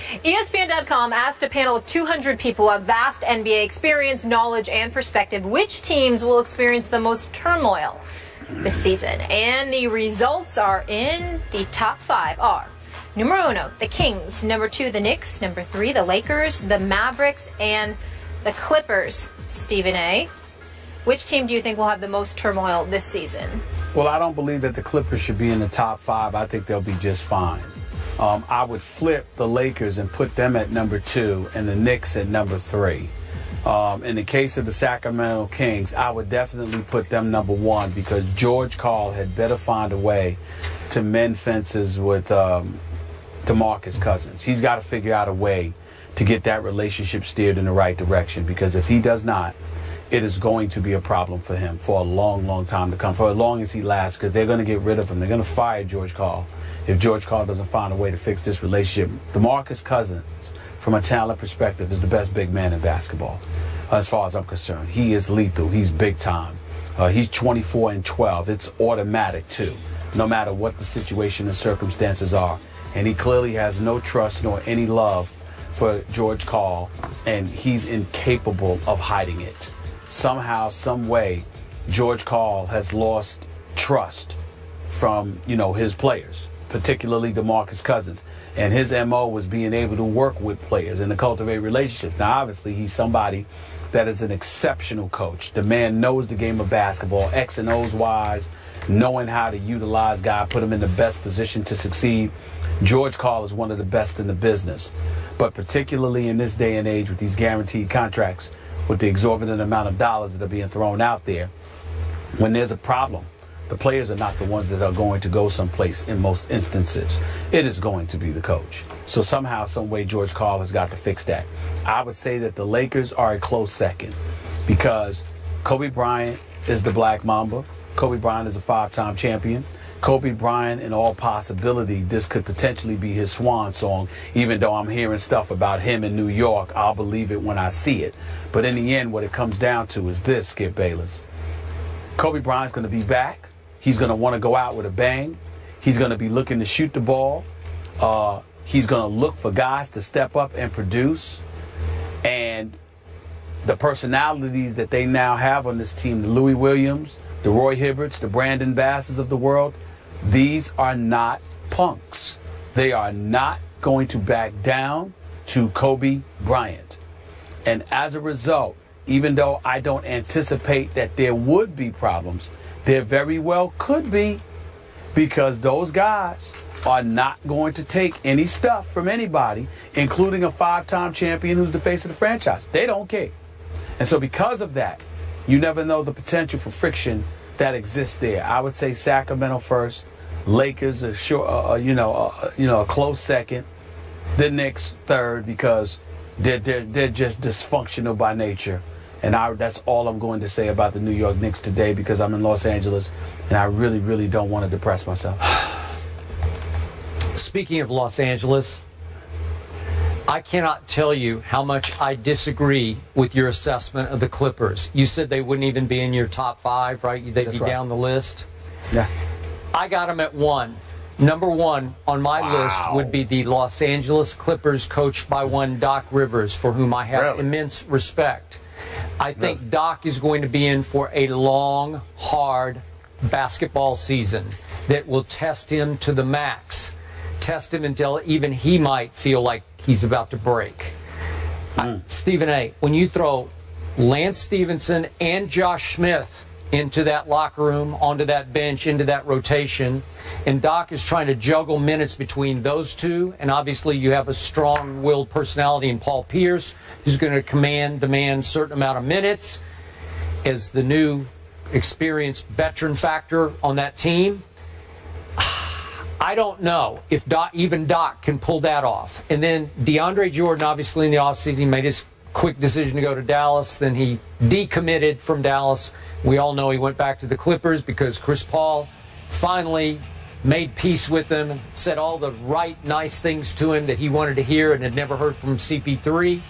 ESPN.com asked a panel of 200 people who have vast NBA experience, knowledge, and perspective which teams will experience the most turmoil this season. And the results are in. The top 5 are numero uno, the Kings, number 2, the Knicks, number 3, the Lakers, the Mavericks, and the Clippers. Stephen A., which team do you think will have the most turmoil this season? Well, I don't believe that the Clippers should be in the top 5. I think they'll be just fine. I would flip the Lakers and put them at number 2 and the Knicks at number 3. In the case of the Sacramento Kings, I would definitely put them number 1 because George Karl had better find a way to mend fences with DeMarcus Cousins. He's got to figure out a way to get that relationship steered in the right direction, because if he does not, it is going to be a problem for him for a long, long time to come, for as long as he lasts, because they're going to get rid of him. They're going to fire George Karl if George Karl doesn't find a way to fix this relationship. DeMarcus Cousins, from a talent perspective, is the best big man in basketball, as far as I'm concerned. He is lethal. He's big time. He's 24 and 12. It's automatic, too, no matter what the situation and circumstances are. And he clearly has no trust nor any love for George Karl, and he's incapable of hiding it. Somehow, some way, George Karl has lost trust from, his players, particularly DeMarcus Cousins. And his MO was being able to work with players and to cultivate relationships. Now, obviously, he's somebody that is an exceptional coach. The man knows the game of basketball, X and O's wise, knowing how to utilize guys, put him in the best position to succeed. George Karl is one of the best in the business. But particularly in this day and age with these guaranteed contracts, with the exorbitant amount of dollars that are being thrown out there, when there's a problem, the players are not the ones that are going to go someplace in most instances. It is going to be the coach. So somehow, some way, George Karl has got to fix that. I would say that the Lakers are a close second because Kobe Bryant is the Black Mamba. Kobe Bryant is a 5-time champion. Kobe Bryant, in all possibility, this could potentially be his swan song. Even though I'm hearing stuff about him in New York, I'll believe it when I see it. But in the end, what it comes down to is this, Skip Bayless. Kobe Bryant's going to be back. He's going to want to go out with a bang. He's going to be looking to shoot the ball. He's going to look for guys to step up and produce. And the personalities that they now have on this team, the Louis Williams, the Roy Hibberts, the Brandon Basses of the world, these are not punks. They are not going to back down to Kobe Bryant. And as a result, even though I don't anticipate that there would be problems, there very well could be, because those guys are not going to take any stuff from anybody, including a 5-time champion who's the face of the franchise. They don't care. And so because of that, you never know the potential for friction that exists there. I would say Sacramento first, Lakers a close second, the Knicks third, because they're just dysfunctional by nature. And that's all I'm going to say about the New York Knicks today, because I'm in Los Angeles and I really, really don't want to depress myself. Speaking of Los Angeles, I cannot tell you how much I disagree with your assessment of the Clippers. You said they wouldn't even be in your top 5, right? They'd be down the list. Yeah. I got them at 1. Number 1 on my list would be the Los Angeles Clippers, coached by one Doc Rivers, for whom I have immense respect. I think Doc is going to be in for a long, hard basketball season that will test him to the max. Test him until even he might feel like he's about to break. Stephen A., when you throw Lance Stevenson and Josh Smith into that locker room, onto that bench, into that rotation, and Doc is trying to juggle minutes between those two, and obviously you have a strong-willed personality in Paul Pierce, who's going to demand a certain amount of minutes as the new experienced veteran factor on that team. I don't know if even Doc can pull that off. And then DeAndre Jordan, obviously in the offseason, made his quick decision to go to Dallas. Then he decommitted from Dallas. We all know he went back to the Clippers because Chris Paul finally made peace with him, said all the right, nice things to him that he wanted to hear and had never heard from CP3.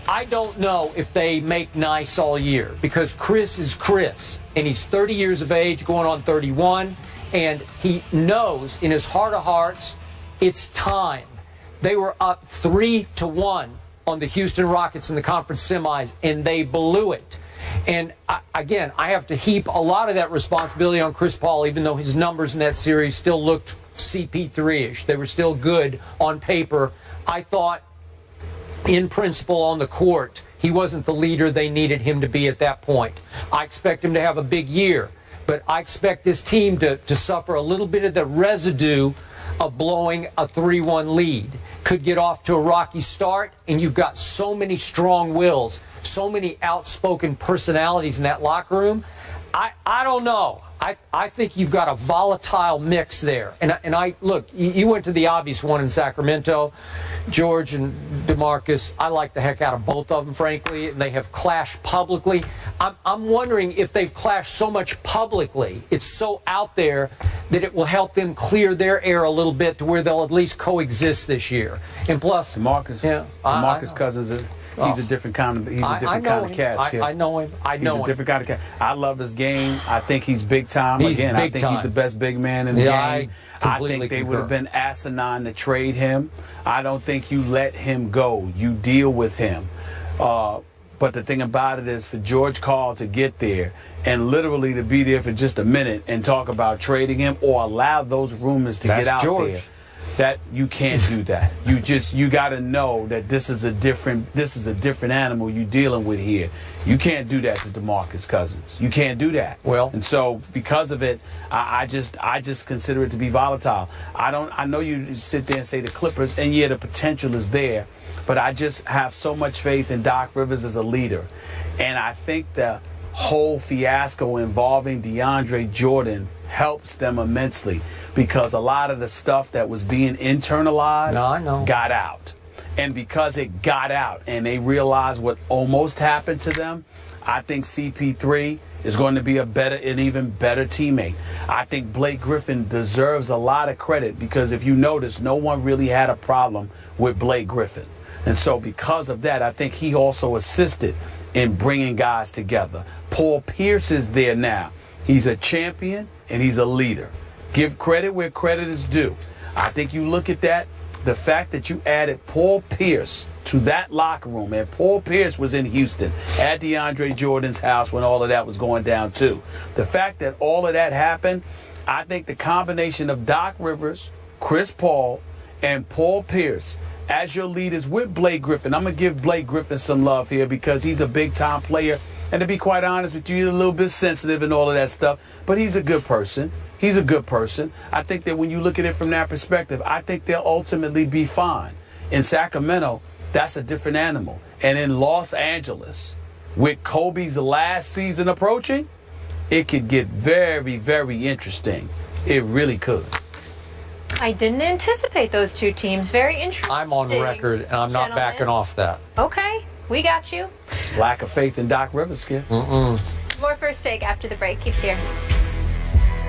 I don't know if they make nice all year, because Chris is Chris, and he's 30 years of age, going on 31. And he knows in his heart of hearts it's time They were up 3-1 on the Houston Rockets in the conference semis, and they blew it. And again, I have to heap a lot of that responsibility on Chris Paul, even though his numbers in that series still looked CP3-ish. They were still good on paper. I thought, in principle, on the court, he wasn't the leader they needed him to be at that point. I expect him to have a big year, but I expect this team to suffer a little bit of the residue of blowing a 3-1 lead. Could get off to a rocky start, and you've got so many strong wills, so many outspoken personalities in that locker room. I don't know. I think you've got a volatile mix there. And I look, you went to the obvious one in Sacramento, George and DeMarcus. I like the heck out of both of them, frankly, and they have clashed publicly. I'm wondering if they've clashed so much publicly, it's so out there, that it will help them clear their air a little bit to where they'll at least coexist this year. And plus, DeMarcus Cousins. He's a different kind of cat. I know him. He's a different kind of cat. I love his game. I think he's big time. I think he's the best big man in the game. I think they would have been asinine to trade him. I don't think you let him go. You deal with him. But the thing about it is, for George Karl to get there and literally to be there for just a minute and talk about trading him or allow those rumors to get out there. That you can't do that. You got to know that this is a different animal you're dealing with here. You can't do that to DeMarcus Cousins. You can't do that. Well, and so because of it, I just consider it to be volatile. I know you sit there and say the Clippers, and yeah, the potential is there, but I just have so much faith in Doc Rivers as a leader, and I think the whole fiasco involving DeAndre Jordan helps them immensely, because a lot of the stuff that was being internalized got out. And because it got out and they realized what almost happened to them, I think CP3 is going to be an even better teammate. I think Blake Griffin deserves a lot of credit, because if you notice, no one really had a problem with Blake Griffin. And so because of that, I think he also assisted in bringing guys together. Paul Pierce is there now. He's a champion and he's a leader. Give credit where credit is due. I think you look at that, the fact that you added Paul Pierce to that locker room, and Paul Pierce was in Houston at DeAndre Jordan's house when all of that was going down too. The fact that all of that happened, I think the combination of Doc Rivers, Chris Paul, and Paul Pierce as your leaders with Blake Griffin. I'm going to give Blake Griffin some love here because he's a big-time player. And to be quite honest with you, he's a little bit sensitive and all of that stuff. But he's a good person. He's a good person. I think that when you look at it from that perspective, I think they'll ultimately be fine. In Sacramento, that's a different animal. And in Los Angeles, with Kobe's last season approaching, it could get very, very interesting. It really could. I didn't anticipate those two teams. Very interesting. I'm on record, and I'm not backing off that. Okay, we got you. Lack of faith in Doc Rivers, Skip. More First Take after the break. Keep it here.